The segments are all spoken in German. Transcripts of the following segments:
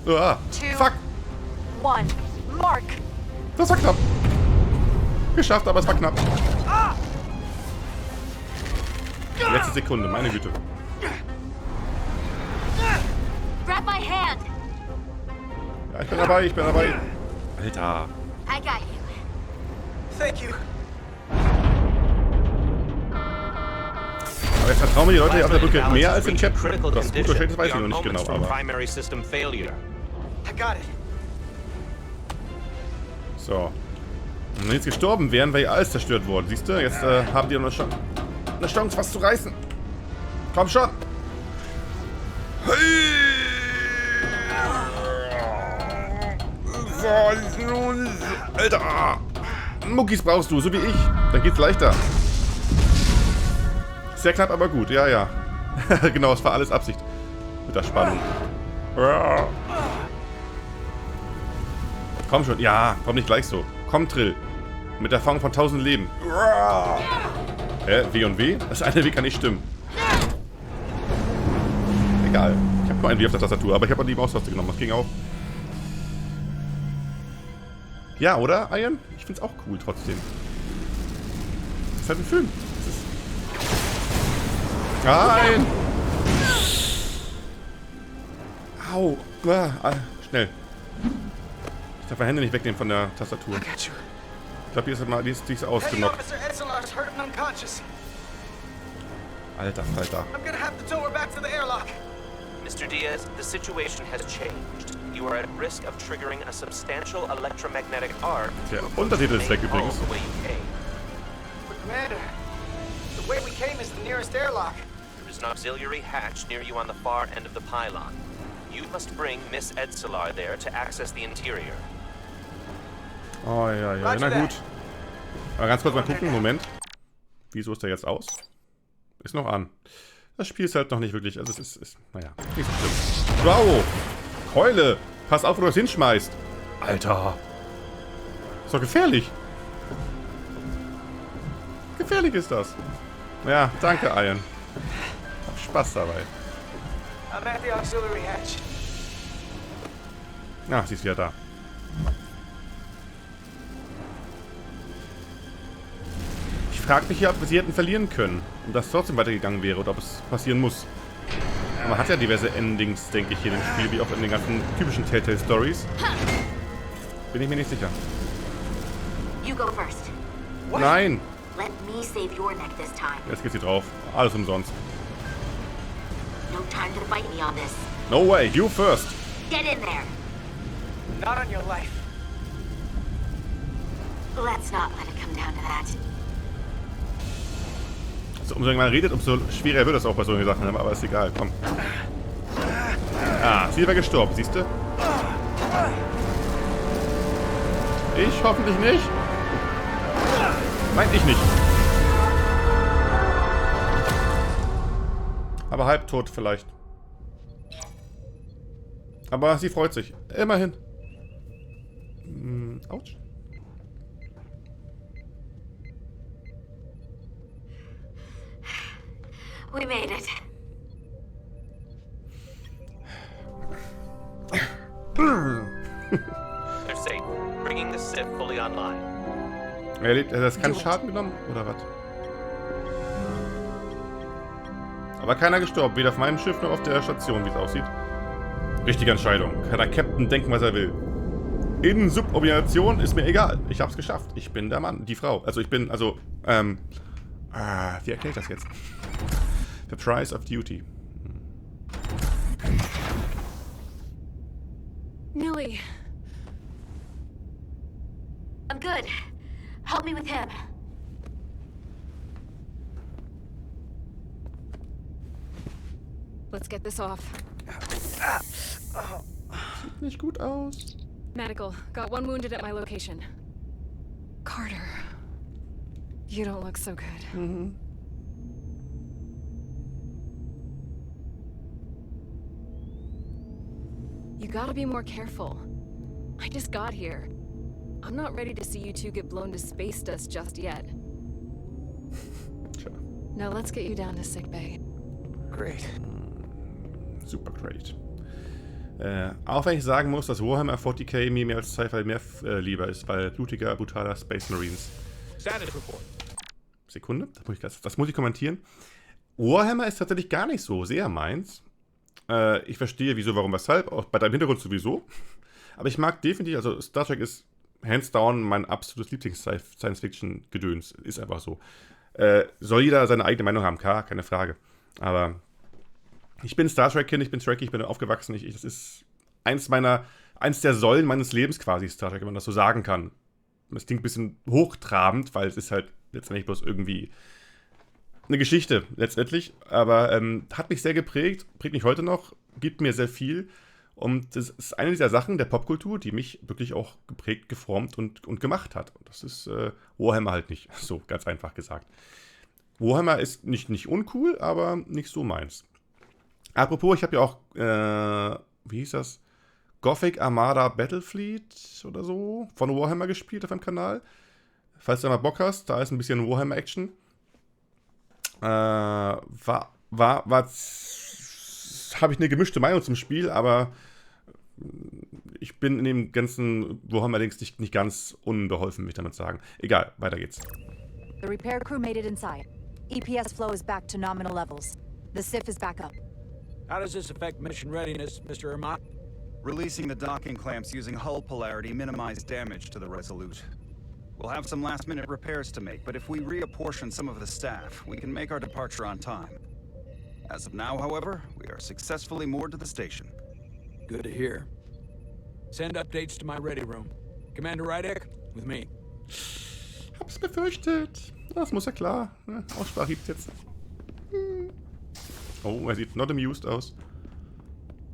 Uah, fuck! 1. Mark. Das war knapp. Geschafft, aber es war knapp. Letzte Sekunde, meine Güte. Grab my hand. Ja, ich bin dabei, ich bin dabei. Alter. I got you. Thank you. Aber jetzt vertrauen mir die Leute hier auf der Brücke mehr als im Chat. Das ist gut oder schlecht, das weiß ich noch nicht genau, aber... I got it. So. Und wenn wir jetzt gestorben wären, wäre ja alles zerstört worden. Siehst du? Jetzt haben die noch eine Chance, was zu reißen. Komm schon. Alter. Muckis brauchst du, so wie ich. Dann geht's leichter. Sehr knapp, aber gut. Ja, ja. Genau, es war alles Absicht. Mit der Spannung. Komm schon. Ja, komm nicht gleich so. Komm, Trill. Mit der Form von 1000 Leben. W und W? Das eine W kann nicht stimmen. Egal. Ich habe nur ein W auf der Tastatur, aber ich habe auch die Maustaste genommen. Das ging auch. Ja, oder, Ian? Ich find's auch cool trotzdem. Das ist halt ein Film. Das ist... Nein! Au! Schnell. Ich darf meine Hände nicht wegnehmen von der Tastatur. Ich glaube, die ist ausgenockt. Alter Falter. Mr. Diaz, the situation has changed. You are at risk of triggering a substantial electromagnetic arc. Der Untertitel ist weg übrigens. But Commander, the way we came is the nearest airlock. There is an auxiliary hatch near you on the far end of the pylon. You must bring Miss Edselar there to access the interior. Oh ja, ja, na gut. Aber ganz kurz mal gucken, Moment. Wieso ist der jetzt aus? Ist noch an. Das Spiel ist halt noch nicht wirklich, also es ist naja, nicht so schlimm. Wow! Keule! Pass auf, wo du das hinschmeißt! Alter! Ist doch gefährlich! Gefährlich ist das! Ja, danke, Ian. Hab Spaß dabei. I'm at the auxiliary hatch. Ach, sie ist wieder da. Ich frage mich ja, ob wir sie hätten verlieren können und das trotzdem weitergegangen wäre oder ob es passieren muss. Aber man hat ja diverse Endings, denke ich, hier im Spiel, wie auch in den ganzen typischen Telltale-Stories. Bin ich mir nicht sicher. You go first. Nein! Let me save your neck this time. Jetzt geht sie drauf. Alles umsonst. No time to fight me on this. No way, you first! Get in there. Not on your life. Let's not let it come down to that. Also, umso länger man redet, umso schwerer wird es auch bei solchen Sachen, aber ist egal, komm. Ah, sie war gestorben, siehst du? Ich hoffentlich nicht. Nein, ich nicht. Aber halbtot vielleicht. Aber sie freut sich. Immerhin. Autsch. We made it. They're safe, bringing the Sith fully online. Er hat das keinen Schaden genommen, oder was? Aber keiner gestorben, weder auf meinem Schiff noch auf der Station, wie es aussieht. Richtige Entscheidung. Kann der Captain denken, was er will. Insubordination ist mir egal. Ich hab's geschafft. Ich bin der Mann, die Frau. Also ich bin, also, wie erkläre ich das jetzt? The price of duty. Millie. I'm good. Help me with him. Let's get this off. Sieht nicht gut aus. Medical. Got one wounded at my location. Carter. You don't look so good. You gotta be more careful. I just got here. I'm not ready to see you two get blown to space dust just yet. Tja. Now let's get you down to sickbay. Great. Super great. Auch wenn ich sagen muss, dass Warhammer 40k mir mehr als Sci-Fi mehr lieber ist, weil blutiger, brutaler Space Marines. Sekunde, das muss ich kommentieren. Warhammer ist tatsächlich gar nicht so sehr meins. Ich verstehe, wieso, warum, weshalb, auch bei deinem Hintergrund sowieso. Aber ich mag definitiv, also Star Trek ist hands down mein absolutes Lieblings-Science-Fiction-Gedöns. Ist einfach so. Soll jeder seine eigene Meinung haben, klar, keine Frage. Aber ich bin Star Trek-Kind, ich bin Trekkie, ich bin aufgewachsen. Das ist eins der Säulen meines Lebens quasi, Star Trek, wenn man das so sagen kann. Das klingt ein bisschen hochtrabend, weil es ist halt letztendlich bloß irgendwie eine Geschichte, letztendlich. Aber hat mich sehr geprägt, prägt mich heute noch, gibt mir sehr viel. Und das ist eine dieser Sachen der Popkultur, die mich wirklich auch geprägt, geformt und gemacht hat. Und das ist Warhammer halt nicht, so ganz einfach gesagt. Warhammer ist nicht uncool, aber nicht so meins. Apropos, ich habe ja auch, wie hieß das? Gothic Armada Battlefleet oder so von Warhammer gespielt auf meinem Kanal. Falls du mal Bock hast, da ist ein bisschen Warhammer-Action. Habe ich eine gemischte Meinung zum Spiel, aber ich bin in dem ganzen Warhammer-Dings nicht ganz unbeholfen, möchte ich damit sagen. Egal, weiter geht's. The repair crew made it inside. EPS flow is back to nominal levels. The SIF is back up. How does this affect mission readiness, Mr. Ermont? Releasing the docking clamps using hull polarity minimized damage to the Resolute. We'll have some last-minute repairs to make, but if we reapportion some of the staff, we can make our departure on time. As of now, however, we are successfully moored to the station. Good to hear. Send updates to my ready room. Commander Rydek, with me. Hab's befürchtet. Das muss ja klar. Aussprache gibt's jetzt. Oh, er sieht not amused aus.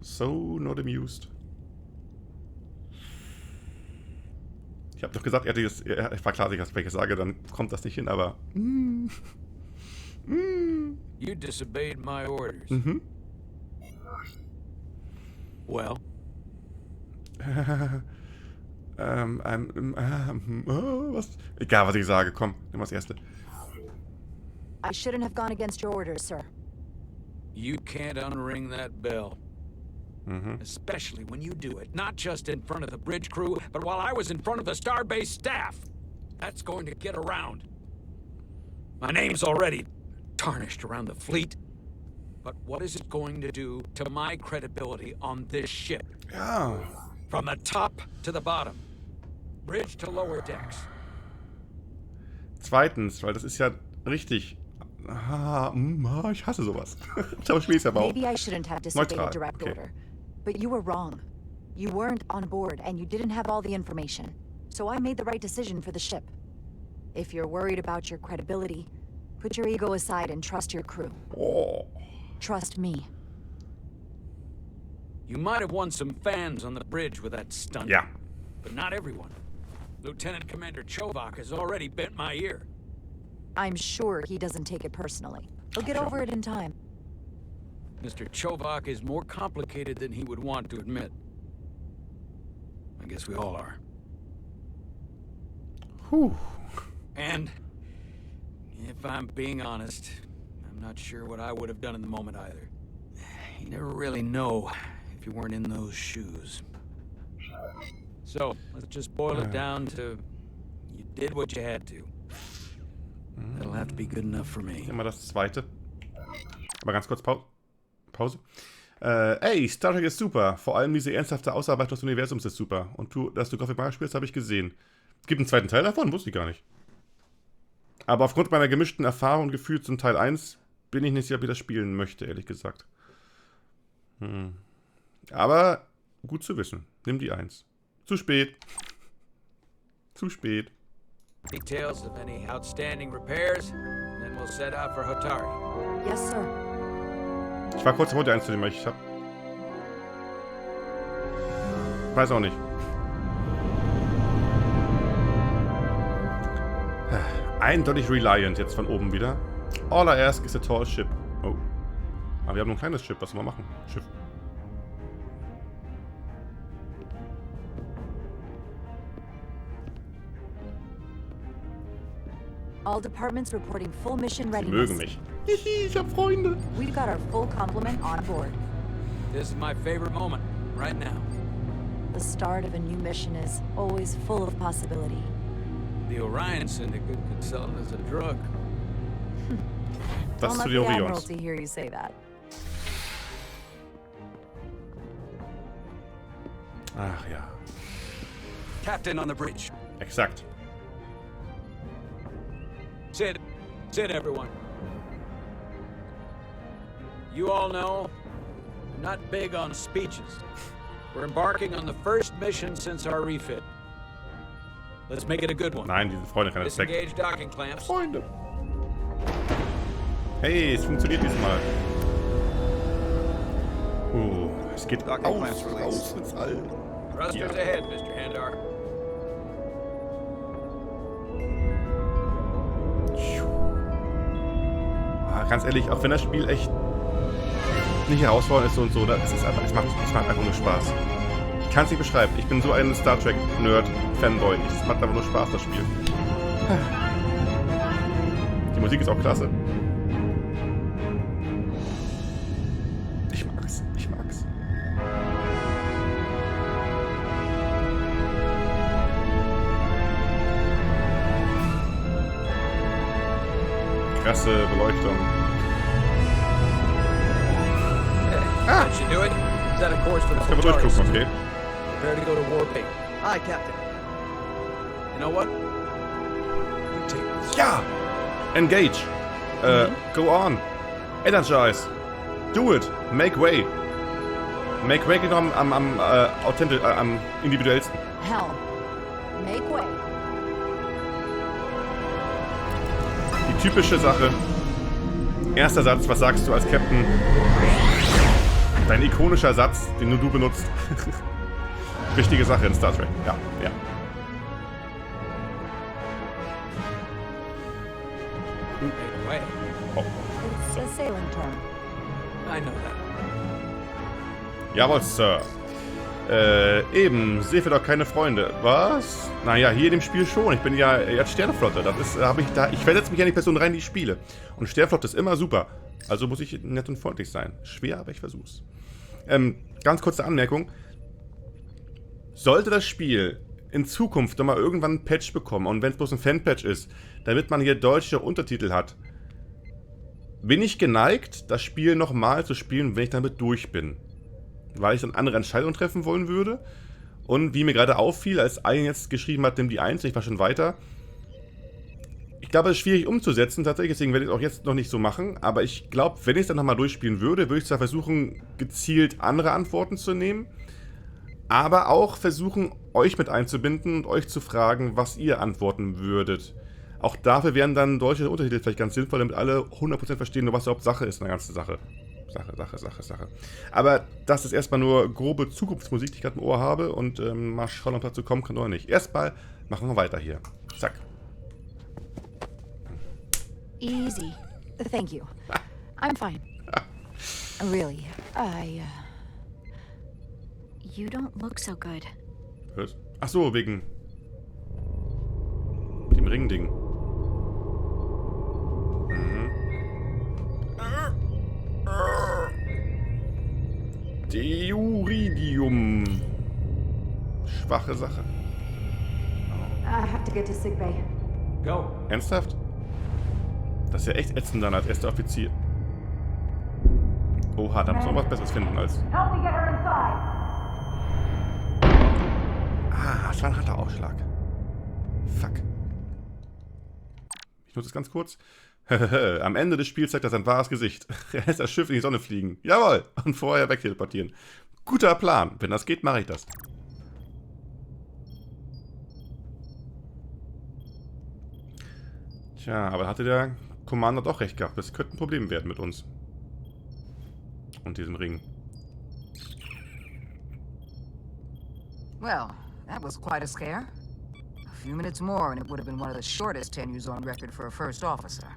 So not amused. Ich habe doch gesagt, ich war klar, wenn ich es sage, dann kommt das nicht hin, aber... You disobeyed my orders. Well? Was? Egal, was ich sage. Komm, nimm das Erste. I shouldn't have gone against your orders, sir. You can't unring that bell. Especially when you do it, not just in front of the bridge crew, but while I was in front of the Starbase staff. That's going to get around. My name's already tarnished around the fleet. But what is it going to do to my credibility on this ship? Ja. From the top to the bottom. Bridge to lower decks. Zweitens, weil das ist ja richtig. Ich hasse sowas. Aber Spiel ist ja auch Maybe I shouldn't have disobeyed a direct order. But you were wrong. You weren't on board and you didn't have all the information. So I made the right decision for the ship. If you're worried about your credibility, put your ego aside and trust your crew. Oh. Trust me. You might have won some fans on the bridge with that stunt. Ja. But not everyone. Lieutenant Commander Chovak has already bent my ear. I'm sure he doesn't take it personally. He'll get over it in time. Mr. Chovak is more complicated than he would want to admit. I guess we all are. Whew. And, if I'm being honest, I'm not sure what I would have done in the moment either. You never really know if you weren't in those shoes. So, let's just boil it down to, you did what you had to. That'll have to be good enough for me. Immer das Zweite. Aber ganz kurz Pause. Ey, Star Trek ist super. Vor allem diese ernsthafte Ausarbeitung des Universums ist super. Und dass du Gothic Armada spielst, habe ich gesehen. Es gibt einen zweiten Teil davon? Wusste ich gar nicht. Aber aufgrund meiner gemischten Erfahrung und Gefühl zum Teil 1 bin ich nicht sicher, wie ich das spielen möchte, ehrlich gesagt. Aber gut zu wissen. Nimm die 1. Zu spät. Zu spät. Details of any outstanding repairs, and then we'll set out for Hotari. Yes, sir. Ich war kurz davor, die 1 zu nehmen, weil ich weiß auch nicht. Eindeutig Reliant jetzt von oben wieder. All I ask is a tall ship. Oh. Aber wir haben nur ein kleines Schiff. Was sollen wir machen? Schiff. All departments reporting full mission Sie readiness. mögen mich. Ich hab Freunde. We've got our full complement on board. This is my favorite moment. right now. The start of a new mission is always full of possibility. The Orion Syndicate could sell it as a drug. Das Don't zu let die the Orions. Admiralty hear you say that. Ach ja. Captain on the bridge. Exakt. Sit, everyone. You all know, I'm not big on speeches. We're embarking on the first mission since our refit. Let's make it a good one. Nein, diese Freunde kann Respekt. Disengage docking clamps. Freunde. Hey, es funktioniert diesmal. Es geht raus ins All. Thrusters ahead, Mr. Handar. Ganz ehrlich, auch wenn das Spiel echt nicht herausfordernd ist und so, es macht einfach nur Spaß. Ich kann es nicht beschreiben. Ich bin so ein Star Trek Nerd, Fanboy. Es macht einfach nur Spaß, das Spiel. Die Musik ist auch klasse. Ich mag's. Krasse Beleuchtung. That should do it. Set a course for the Können wir durchgucken, okay? Prepare to go to warp 8. Aye, Captain. You know what? You take this. Ja! Engage! Go on! Energize! Do it! Make way! Make way geht noch am individuellsten. Hell, make way. Die typische Sache. Erster Satz, was sagst du als Captain? Dein ikonischer Satz, den nur du benutzt. Wichtige Sache in Star Trek. Ja. Make way. Oh. It's a sailing term. I know that. Jawohl, Sir. Eben, sehe doch keine Freunde. Was? Naja, hier in dem Spiel schon. Ich bin ja jetzt Sternenflotte. Das ist, ich versetze mich ja in die Person rein, die ich spiele. Und Sternenflotte ist immer super. Also muss ich nett und freundlich sein. Schwer, aber ich versuch's. Ganz kurze Anmerkung. Sollte das Spiel in Zukunft nochmal irgendwann einen Patch bekommen, und wenn es bloß ein Fan-Patch ist, damit man hier deutsche Untertitel hat, bin ich geneigt, das Spiel nochmal zu spielen, wenn ich damit durch bin. Weil ich dann andere Entscheidungen treffen wollen würde. Und wie mir gerade auffiel, als Alien jetzt geschrieben hat, nimm die 1, ich war schon weiter. Ich glaube, es ist schwierig umzusetzen, tatsächlich, deswegen werde ich es auch jetzt noch nicht so machen. Aber ich glaube, wenn ich es dann nochmal durchspielen würde, würde ich zwar versuchen, gezielt andere Antworten zu nehmen, aber auch versuchen, euch mit einzubinden und euch zu fragen, was ihr antworten würdet. Auch dafür wären dann deutsche Untertitel vielleicht ganz sinnvoll, damit alle 100% verstehen, was überhaupt Sache ist in der ganzen Sache. Sache. Aber das ist erstmal nur grobe Zukunftsmusik, die ich gerade im Ohr habe. Und mal schauen, ob dazu kommen kann oder nicht. Erstmal machen wir weiter hier. Zack. Easy. Thank you. I'm fine. Really, You don't look so good. Was? Ach so, wegen dem Ring-Ding. Deuridium. Schwache Sache. I have to get to sickbay. Go. Ernsthaft? Das ist ja echt ätzend dann als erster Offizier. Oha, da muss man was Besseres finden als... Help me get her inside. Ah, das war ein harter Ausschlag. Fuck. Ich nutze es ganz kurz. Am Ende des Spiels zeigt er sein wahres Gesicht. Er lässt das Schiff in die Sonne fliegen. Jawohl. Und vorher wegteleportieren. Guter Plan. Wenn das geht, mache ich das. Tja, aber hatte der Commander doch recht gehabt. Das könnte ein Problem werden mit uns. Und diesem Ring. Well, that was quite a scare. A few minutes more and it would have been one of the shortest tenures on record for a first officer.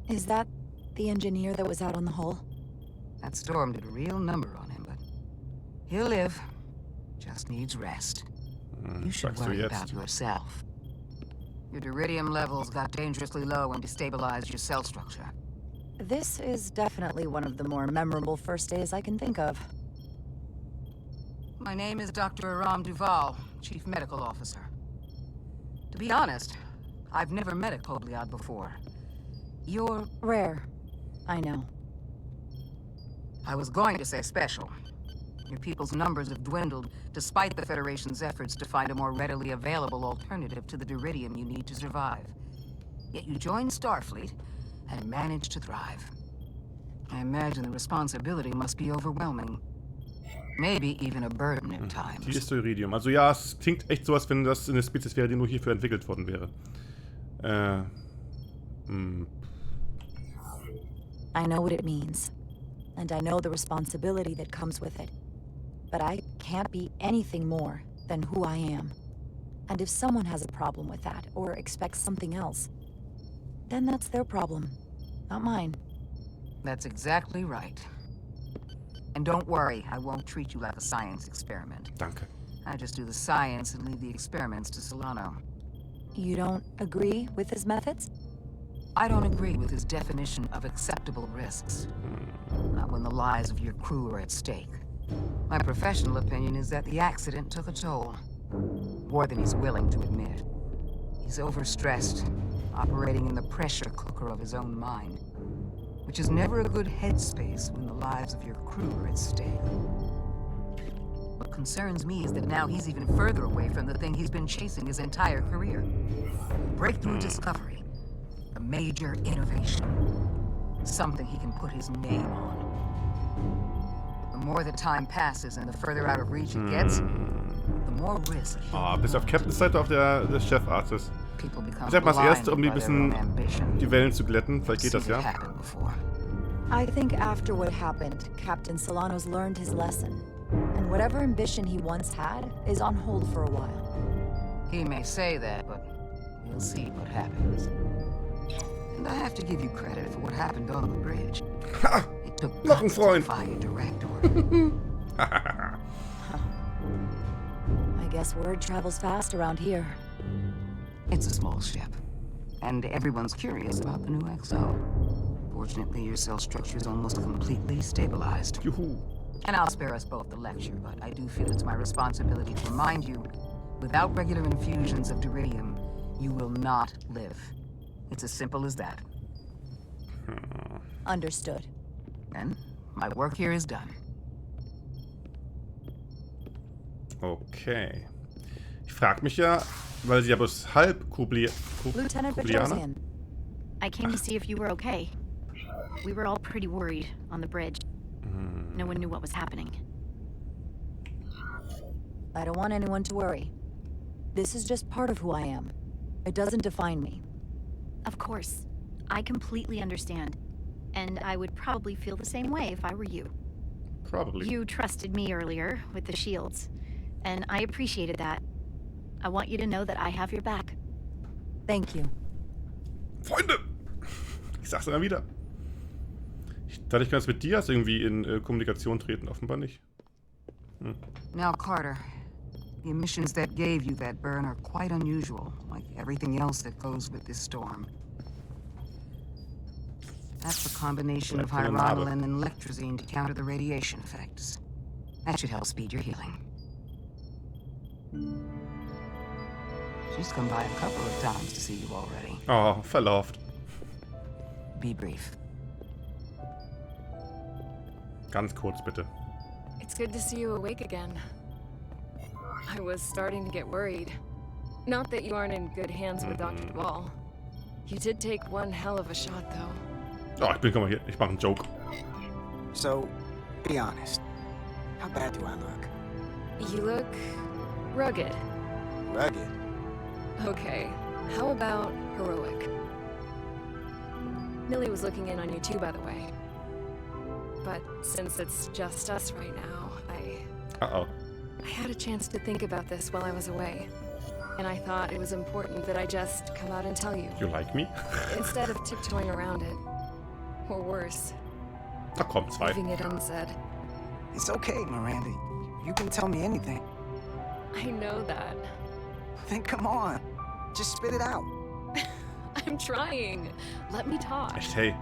Is that the engineer that was out on the hull? That storm did a real number on him, but he'll live. Just needs rest. You should worry about yourself. Your deuterium levels got dangerously low and destabilized your cell structure. This is definitely one of the more memorable first days I can think of. My name is Dr. Aram Duval, Chief Medical Officer. To be honest, I've never met a Kobliad before. You're rare. I know. I was going to say special. Your people's numbers have dwindled, despite the Federation's efforts to find a more readily available alternative to the Duridium you need to survive. Yet you joined Starfleet and managed to thrive. I imagine the responsibility must be overwhelming. Maybe even a burden at times. Die ist Iridium. Also ja, es klingt echt so, als wenn das eine Spezies wäre, die nur hierfür entwickelt worden wäre. I know what it means. And I know the responsibility that comes with it. But I can't be anything more than who I am. And if someone has a problem with that, or expects something else, then that's their problem, not mine. That's exactly right. And don't worry, I won't treat you like a science experiment. Danke. I just do the science and leave the experiments to Solano. You don't agree with his methods? I don't agree with his definition of acceptable risks. Not when the lives of your crew are at stake. My professional opinion is that the accident took a toll. More than he's willing to admit. He's overstressed, operating in the pressure cooker of his own mind. Which is never a good headspace when the lives of your crew are at stake. What concerns me is that now he's even further away from the thing he's been chasing his entire career. Breakthrough discovery. A major innovation. Something he can put his name on. The more the time passes and the further out of reach it gets, the more risk. Bis auf Captain's Seite auf der des Chefarztes. Ich hab mal das erste, um die bisschen die Wellen zu glätten. Vielleicht geht das ja. I think after what happened, Captain Solano's learned his lesson. And whatever ambition he once had is on hold for a while. He may say that, but we'll see what happens. And I have to give you credit for what happened on the bridge. Ha! It took Noch ein Freund. to defy a direct order. I guess word travels fast around here. It's a small ship, and everyone's curious about the new XO. Fortunately, your cell structure is almost completely stabilized. Juhu. And I'll spare us both the lecture, but I do feel it's my responsibility to remind you, without regular infusions of Duridium, you will not live. It's as simple as that. Understood. And my work here is done. Okay. Ich frag mich ja, weil sie ja bloß halb Lieutenant Kublianer. I came to see if you were okay. We were all pretty worried on the bridge. No one knew what was happening. I don't want anyone to worry. This is just part of who I am. It doesn't define me. Of course. I completely understand. And I would probably feel the same way if I were you. Probably. You trusted me earlier with the shields. And I appreciated that. I want you to know that I have your back. Thank you. Freunde! Ich sag's immer wieder. Dadurch kann es mit Diaz irgendwie in Kommunikation treten, offenbar nicht. Now, Carter, the emissions that gave you that burn are quite unusual, like everything else that goes with this storm. That's a combination of hyaronolin and lectrazine to counter the radiation effects. That should help speed your healing. She's come by a couple of times to see you already. Oh, verlauft. Be brief. Ganz kurz, bitte. It's good to see you awake again. I was starting to get worried. Not that you aren't in good hands with Dr. Duval. You did take one hell of a shot, though. Oh, guck mal hier. Ich mache einen Joke. So, be honest. How bad do I look? You look rugged. Rugged? Okay, how about heroic? Millie was looking in on you too, by the way. But since it's just us right now, Uh-oh. I had a chance to think about this while I was away. And I thought it was important that I just come out and tell you. You like me? Instead of tiptoeing around it. Or worse. Da kommt Zwei. Leaving it unsaid. It's okay, Miranda. You can tell me anything. I know that. Then come on. Just spit it out. I'm trying. Let me talk. Echt, hey.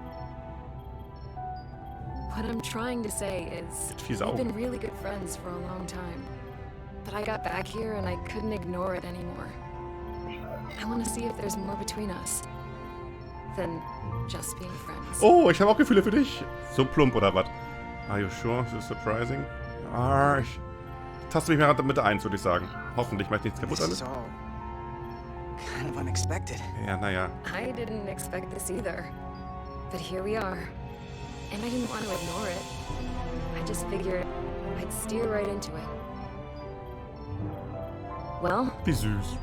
What I'm trying to say is, we've been really good friends for a long time. But I got back here and I couldn't ignore it anymore. I want to see if there's more between us than just being friends. Oh, ich habe auch Gefühle für dich. So plump oder was? Are you sure? This is surprising. Ich taste mich mal mit ein, würde ich sagen. Hoffentlich macht nichts kaputt alles. Kind of unexpected. Ja, naja. I didn't expect this either. But here we are. And I didn't want to ignore it. I just figured I'd steer right into it. Well, Wie süß.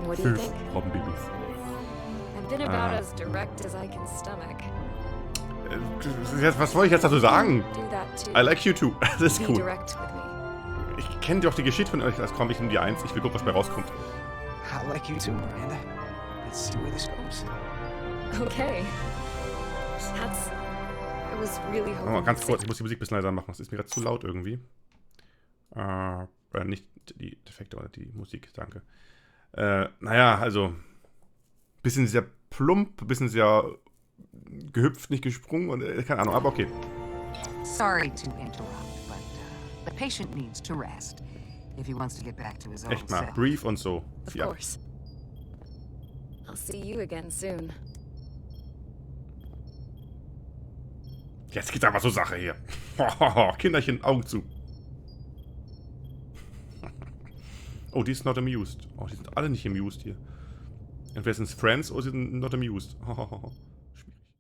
what do you Süß. think? Robbenbabys. I've been about as direct as I can stomach. Was soll ich jetzt dazu sagen? Do that too. I like you too. Das ist Be cool. direct with me. Ich kenne doch die Geschichte von euch. Das komm, ich nehme die 1. Ich will gucken, was bei rauskommt. I like you too, Miranda. Let's see where this goes. Okay. I was really hoping. Oh, ganz kurz, ich muss die Musik ein bisschen leiser machen. Das ist mir gerade zu laut irgendwie. Nicht die Defekte oder die Musik, danke. Naja, also. Bisschen sehr plump, bisschen sehr gehüpft, nicht gesprungen und keine Ahnung, aber okay. Sorry to interrupt, but the patient needs to rest if he wants to get back to his old Echt mal, self. Brief und so. Of Ja. course. I'll see you again soon. Jetzt geht's aber zur Sache hier. Kinderchen, Augen zu. Oh, die ist not amused. Oh, die sind alle nicht amused hier. Entweder sind es Friends oder sie sind not amused.